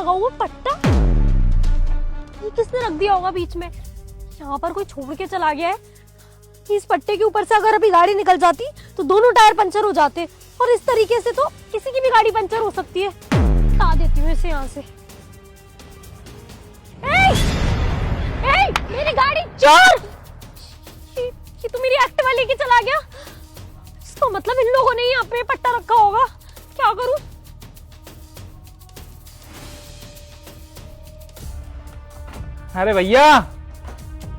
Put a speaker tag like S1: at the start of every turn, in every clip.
S1: लगा हुआ पट्टा, ये किसने रख दिया होगा बीच में? यहाँ पर कोई छोड़ के चला गया है। इस पट्टे के ऊपर से अगर अभी गाड़ी निकल जाती तो दोनों टायर पंचर हो जाते, और इस तरीके से तो किसी की भी गाड़ी पंचर हो सकती है। हटा देती हूँ इसे यहाँ से। मेरी गाड़ी चोर! ये तो मेरी एक्टिवा लेके चला गया। इसका मतलब इन लोगों ने यहाँ पे पट्टा रखा होगा। क्या करूं?
S2: अरे भैया,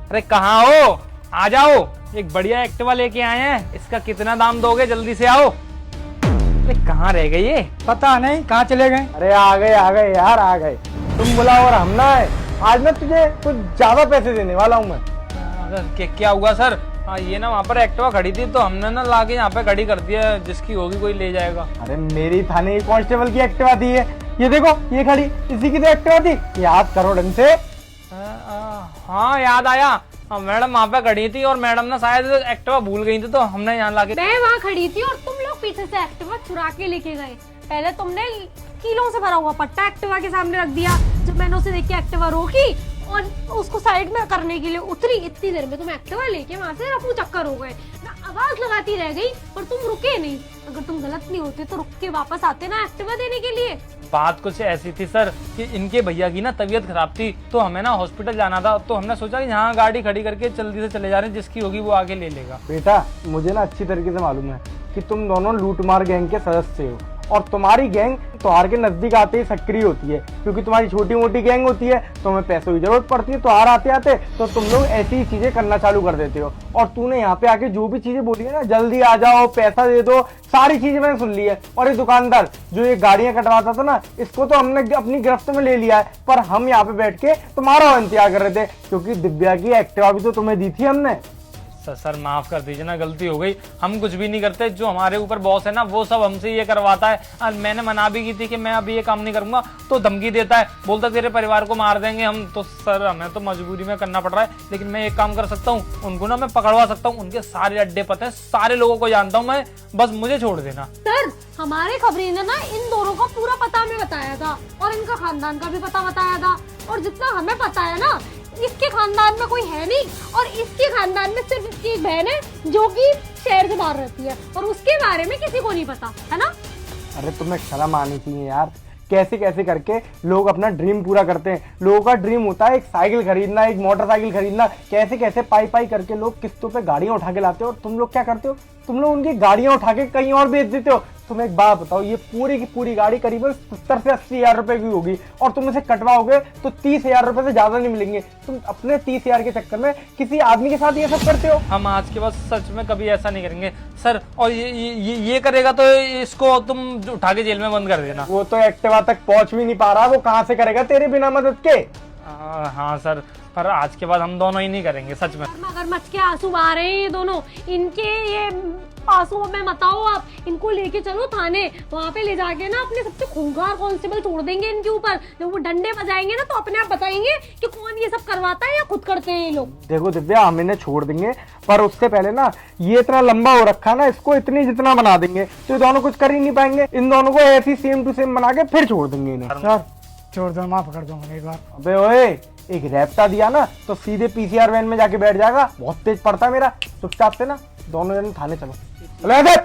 S2: अरे कहाँ हो? आ जाओ, एक बढ़िया एक्टिवा लेके आए हैं। इसका कितना दाम दोगे? जल्दी से आओ। अरे कहाँ रह गए ये?
S3: पता नहीं कहाँ चले गए। अरे आ गए यार, आ गए। तुम बुलाओ और हम ना है। आज मैं तुझे कुछ ज्यादा पैसे देने वाला हूँ मैं।
S2: क्या हुआ सर? हाँ, ये ना वहाँ पर एक्टिवा खड़ी थी तो हमने ना लाके यहाँ पे खड़ी कर दिया। जिसकी होगी कोई ले जाएगा।
S3: अरे मेरी थाने की कांस्टेबल की एक्टिवा थी ये देखो, ये खड़ी, इसी की तो एक्टिवा थी। याद करो ढंग से।
S2: हाँ याद आया। मैडम वहाँ पे खड़ी थी और मैडम ना शायद एक्टिवा भूल गई थी तो हमने यहाँ लाके।
S1: मैं वहाँ खड़ी थी और तुम लोग पीछे से एक्टिवा चुरा के लेके गए। पहले तुमने किलों से भरा हुआ पट्टा एक्टिवा के सामने रख दिया। जब मैंने उसे देख के एक्टिवा रोकी और उसको साइड में करने के लिए उतरी, इतनी देर में तुम एक्टिवा लेके वहाँ से रफू चक्कर हो गए। मैं आवाज लगाती रह गई और तुम रुके नहीं। अगर तुम गलत नहीं होते तो रुक के वापस आते ना एक्टिवा देने के लिए।
S2: बात कुछ ऐसी थी सर कि इनके भैया की ना तबीयत खराब थी तो हमें ना हॉस्पिटल जाना था, तो हमने सोचा कि यहाँ गाड़ी खड़ी करके जल्दी से चले जा रहे हैं, जिसकी होगी वो आगे ले लेगा।
S3: बेटा मुझे ना अच्छी तरीके से मालूम है कि तुम दोनों लूटमार गैंग के सदस्य हो, और तुम्हारी गैंग त्योहार के नजदीक आते ही सक्रिय होती है, क्योंकि तुम्हारी छोटी मोटी गैंग होती है, तुम्हें पैसों की जरूरत पड़ती है। त्योहार आते आते तो तुम लोग ऐसी ही चीजें करना चालू कर देते हो। और तूने यहाँ पे आके जो भी चीजें बोली है ना, जल्दी आ जाओ, पैसा दे दो, सारी चीजें मैंने सुन ली है। और ये दुकानदार जो ये गाड़ियां कटवाता था ना, इसको तो हमने अपनी गिरफ्त में ले लिया है। पर हम यहाँ पे बैठ के तुम्हारा इंतजार कर रहे थे, क्योंकि दिव्या की एक्टिवा भी तो तुम्हें दी थी हमने।
S2: सर माफ कर दीजिए ना, गलती हो गई। हम कुछ भी नहीं करते, जो हमारे ऊपर बॉस है ना वो सब हमसे ये करवाता है। और मैंने मना भी की थी कि मैं अभी ये काम नहीं करूंगा, तो धमकी देता है, बोलता तेरे परिवार को मार देंगे हम। तो सर हमें तो मजबूरी में करना पड़ रहा है, लेकिन मैं एक काम कर सकता हूँ, उनको ना मैं पकड़वा सकता हूँ। उनके सारे अड्डे पते हैं, सारे लोगों को जानता हूँ मैं, बस मुझे छोड़ देना।
S1: सर हमारे खबरी ने ना इन दोनों का पूरा पता हमें बताया था, और इनका खानदान का भी पता बताया था। और जितना हमें पता है ना, इसके खानदान में कोई है नहीं, और इसके खानदान में सिर्फ इसकी एक बहन है जो कि शहर से बाहर रहती है, और उसके बारे में किसी को नहीं पता है ना।
S3: अरे तुम्हें शर्म आनी चाहिए यार। कैसे कैसे करके लोग अपना ड्रीम पूरा करते हैं। लोगों का ड्रीम होता है एक साइकिल खरीदना, एक मोटरसाइकिल खरीदना। कैसे कैसे पाई पाई करके लोग किस्तों पे गाड़ियां उठा के लाते हो, और तुम लोग क्या करते हो? तुम लोग उनकी गाड़ियां उठा के कहीं और बेच देते हो। तुम एक बात बताओ, ये पूरी की पूरी गाड़ी करीबन 70 से 80 हजार रुपए की होगी, और तुम इसे कटवाओगे तो 30 हजार रुपए से ज्यादा नहीं मिलेंगे। तुम अपने 30 हजार के चक्कर में किसी आदमी के साथ ये सब करते हो।
S2: हम आज के बाद सच में कभी ऐसा नहीं करेंगे सर। और ये करेगा तो इसको तुम उठा के जेल में बंद कर देना।
S3: वो तो एक्टिवा तक पहुंच भी नहीं पा रहा, वो कहाँ से करेगा तेरे बिना मदद के।
S2: हाँ सर, पर आज के बाद हम दोनों ही नहीं करेंगे सच में।
S1: मगरमच्छ के आंसू आ रहे हैं ये दोनों। इनके ये आंसुओं में मत आओ आप, इनको लेके चलो थाने। वहाँ पे ले जाके ना अपने सबसे खूंखार कांस्टेबल छोड़ देंगे इनके ऊपर। जब वो डंडे बजाएंगे ना तो अपने आप बताएंगे कि कौन ये सब करवाता है या खुद करते हैं ये लोग।
S3: देखो दिव्या, हम इन्हें छोड़ देंगे, पर उससे पहले ना ये इतना लंबा हो रखा ना, इसको इतनी जितना बना देंगे तो ये दोनों कुछ कर ही नहीं पाएंगे। इन दोनों को ऐसी सेम टू सेम बना के फिर छोड़ देंगे इन्हें।
S4: सर छोड़ दो, माफ कर दो एक बार।
S3: अबे ओए, एक रैप्टा दिया ना तो सीधे पीसीआर वैन में जाके बैठ जाएगा। बहुत तेज पड़ता है मेरा। चुपचाप से ना दोनों जन थाने चलो। चलो